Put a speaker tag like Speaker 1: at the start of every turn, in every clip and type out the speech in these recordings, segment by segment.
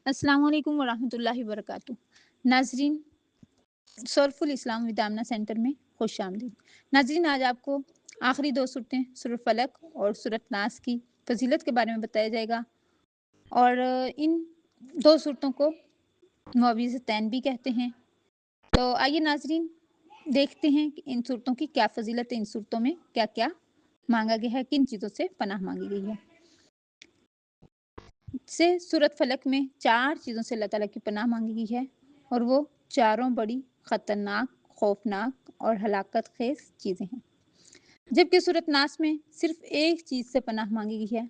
Speaker 1: अस्सलाम वालेकुम वरहमतुल्लाहि वबरकातुहू। नाज़रीन, soulful Islam with Amna centre में खुश आमदीद। नाज़रीन, आज आपको आखिरी 2 सूरतें सूरह फलक और सूरह नास की फ़ज़ीलत के बारे में बताया जाएगा और इन 2 सूरतों को मुअव्विज़तैन भी कहते हैं। तो आइए नाज़रीन, देखते हैं कि इन सूरतों की क्या फ़ज़ीलत है, इन सूरतों में क्या-क्या माँगा गया है, किन चीज़ों से पनाह माँगी गई है। सूरत फलक में 4 चीज़ों से अल्लाह ताला की पनाह माँगी गई है और वो चारों बड़ी ख़तरनाक, खौफ़नाक और हलाकत ख़ेज़ चीज़ें हैं। जबकि सूरत नास में सिर्फ़ एक चीज़ से पनाह माँगी गई है,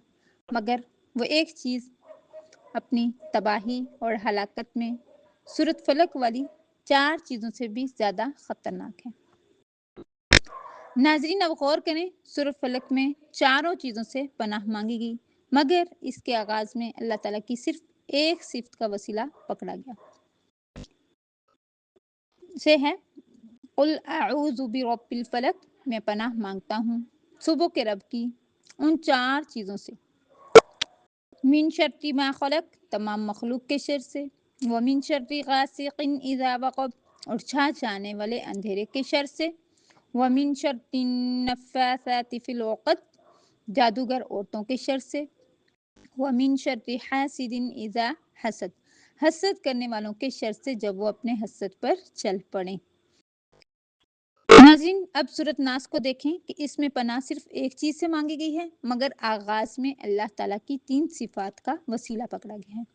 Speaker 1: मगर वो एक चीज़ अपनी तबाही और हलाकत में सूरत फलक वाली 4 चीज़ों से भी ज़्यादा ख़तरनाक है। नाज़रीन, अब गौर करें, सूरत फलक में चारों चीज़ों से पनाह माँगी गई, मगर इसके आगाज़ में अल्लाह ताला की सिर्फ़ एक सिफ़त का वसीला पकड़ा गया। से है कुल अऊज़ु बिरब्बिल फलक, मैं पनाह माँगता हूँ सुबह के रब की उन 4 चीज़ों से। मिन शर्रि मा खलक, तमाम मखलूक के शर से। व मिन शर्रि गासिकिन इज़ा वक़ब, और छा जाने वाले अंधेरे के शर से। व मिन शर्रि नफ़्फ़ासाति फ़िल उक़द, जादूगर औरतों के शर से। व मिन शर्रि हासिदिन इज़ा हसद, हसद करने वालों के शर से जब वो अपने हसद पर चल पड़ें। नाज़रीन, अब सूरत नास को देखें कि इसमें पनाह सिर्फ एक चीज़ से मांगी गई है, मगर आगाज़ में अल्लाह ताला की 3 सिफ़ात का वसीला पकड़ा गया है।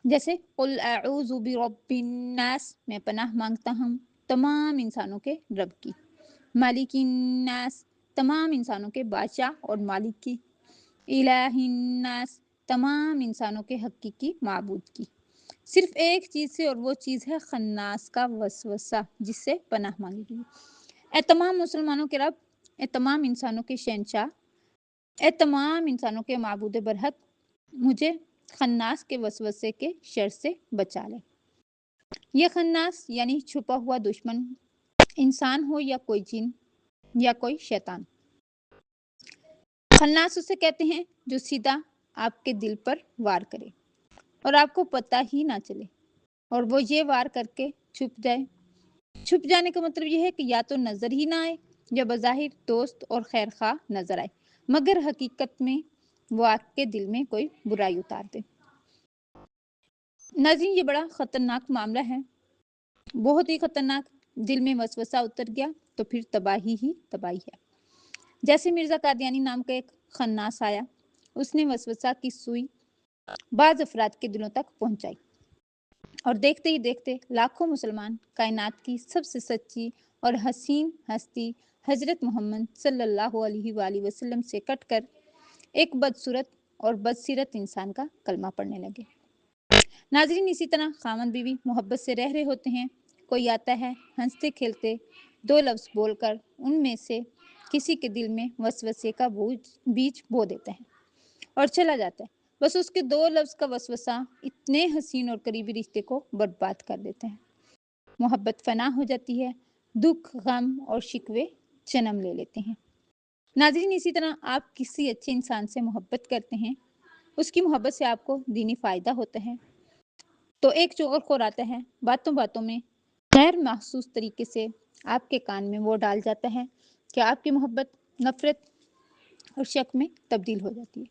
Speaker 1: जैसे कुल अऊज़ु बिरब्बिन नास, मैं पनाह मांगता हूँ तमाम इंसानों के रब की। मालिकिन नास, तमाम इंसानों के बादशाह और मालिक की। इलाहिन नास, तमाम इंसानों के हकीकी माबूद की। सिर्फ एक चीज़ से, और वो चीज़ है खन्नास का वसवसा, जिससे पनाह मांगी गई। ए तमाम मुसलमानों के रब, ए तमाम इंसानों के शहंशाह, ए तमाम इंसानों के माबूद बरहक, मुझे खन्नास के वसवसे के शर से बचा ले। यह खन्नास यानी छुपा हुआ दुश्मन, इंसान हो या कोई जिन या कोई शैतान। खन्नास उसे कहते हैं जो सीधा आपके दिल पर वार करे और आपको पता ही ना चले, और वो ये वार करके छुप जाए। छुप जाने का मतलब ये है कि या तो नज़र ही ना आए, या बज़ाहिर दोस्त और खैर खा नज़र आए, मगर हकीकत में वो आपके दिल में कोई बुराई उतार दे। नाज़रीन, ये बड़ा ख़तरनाक मामला है, बहुत ही ख़तरनाक। दिल में वसवसा उतर गया तो फिर तबाही ही तबाही है। जैसे मिर्ज़ा कादियानी नाम का एक खन्नास आया, उसने वसवसा की सुई बाज़ अफराद के दिलों तक पहुँचाई, और देखते ही देखते लाखों मुसलमान कायनात की सबसे सच्ची और हसीन हस्ती हज़रत मोहम्मद सल्लल्लाहु अलैहि वसल्लम से कटकर एक बदसूरत और बदसीरत इंसान का कलमा पढ़ने लगे। नाज़रीन, इसी तरह खामन बीवी मोहब्बत से रह रहे होते हैं, कोई आता है हंसते खेलते 2 लफ्ज़ बोलकर उनमें से किसी के दिल में वसवसे का बीज बो देता है और चला जाता है। बस उसके 2 लफ्ज़ का वसवसा इतने हसीन और करीबी रिश्ते को बर्बाद कर देते हैं। मोहब्बत फना हो जाती है, दुख, गम और शिकवे जन्म ले लेते हैं। नाज़रीन, इसी तरह आप किसी अच्छे इंसान से मोहब्बत करते हैं, उसकी मोहब्बत से आपको दीनी फ़ायदा होता है, तो एक चुगलखोर आता है, बातों-बातों में गैर महसूस तरीके से आपके कान में वो डाल जाता है कि आपकी मोहब्बत नफ़रत और शक में तब्दील हो जाती है,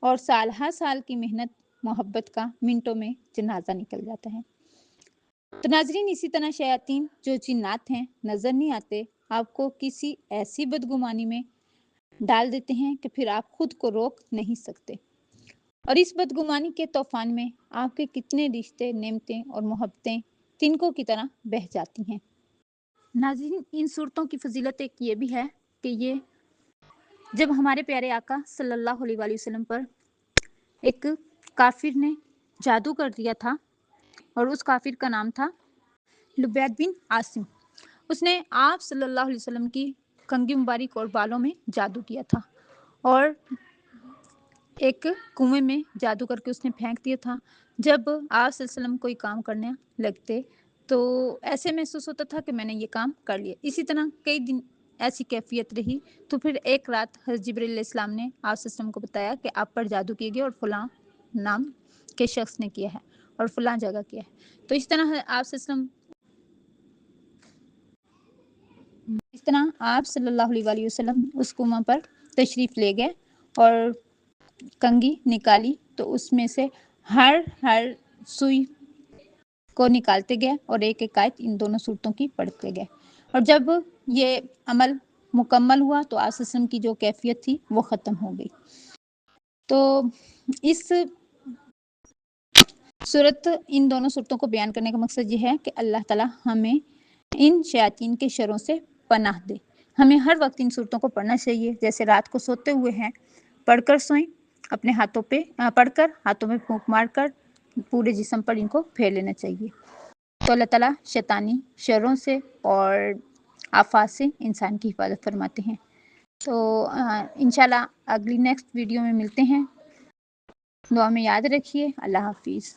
Speaker 1: और साल हर साल की मेहनत मोहब्बत का मिनटों में जनाजा निकल जाता है। तो नाज़रीन, इसी तरह शयातीन जो जिन्नात हैं, नज़र नहीं आते, आपको किसी ऐसी बदगुमानी में डाल देते हैं कि फिर आप खुद को रोक नहीं सकते, और इस बदगुमानी के तूफान में आपके कितने रिश्ते, नेमतें और मोहब्बतें तिनकों की तरह बह जाती हैं। नाज़रीन, इन सूरतों की फ़जीलत एक ये भी है कि ये जब हमारे प्यारे आका सल्लल्लाहु अलैहि वसल्लम पर एक काफिर ने जादू कर दिया था, और उस काफिर का नाम था लुबैद बिन आसिम। उसने आप सल्लल्लाहु अलैहि वसल्लम की कंघी मुबारक और बालों में जादू किया था, और एक कुएं में जादू करके उसने फेंक दिया था। जब आप सल्लल्लाहु अलैहि वसल्लम कोई काम करने लगते, तो ऐसे महसूस होता था कि मैंने ये काम कर लिया। इसी तरह कई दिन ऐसी कैफियत रही, तो फिर एक रात हज़रत जिब्रील अलैहिस्सलाम ने आप सल्लल्लाहु अलैहि वसल्लम को बताया कि आप पर जादू किया गया और फलां नाम کے شخص نے کیا ہے اور فلاں جگہ کیا ہے۔ تو اس طرح آپ صلی اللہ علیہ وسلم اس کنواں پر تشریف لے گئے اور کنگھی نکالی تو اس میں سے ہر سوئی کو نکالتے گئے اور ایک ایک آیت ان دونوں صورتوں کی پڑھتے گئے، اور جب یہ عمل مکمل ہوا تو آپ صلی اللہ علیہ وسلم کی جو کیفیت تھی وہ ختم ہو گئی۔ تو اس صورت ان دونوں صورتوں کو بیان کرنے کا مقصد یہ ہے کہ اللہ تعالیٰ ہمیں ان شیاطین کے شروں سے پناہ دے۔ ہمیں ہر وقت ان صورتوں کو پڑھنا چاہیے، جیسے رات کو سوتے ہوئے ہیں پڑھ کر سوئیں، اپنے ہاتھوں پہ پڑھ کر ہاتھوں میں پھونک مار کر پورے جسم پر ان کو پھیر لینا چاہیے۔ تو اللہ تعالیٰ شیطانی شروں سے اور آفات سے انسان کی حفاظت فرماتے ہیں۔ تو انشاءاللہ اگلی نیکسٹ ویڈیو میں ملتے ہیں، دعا میں یاد رکھیے۔ اللہ حافظ۔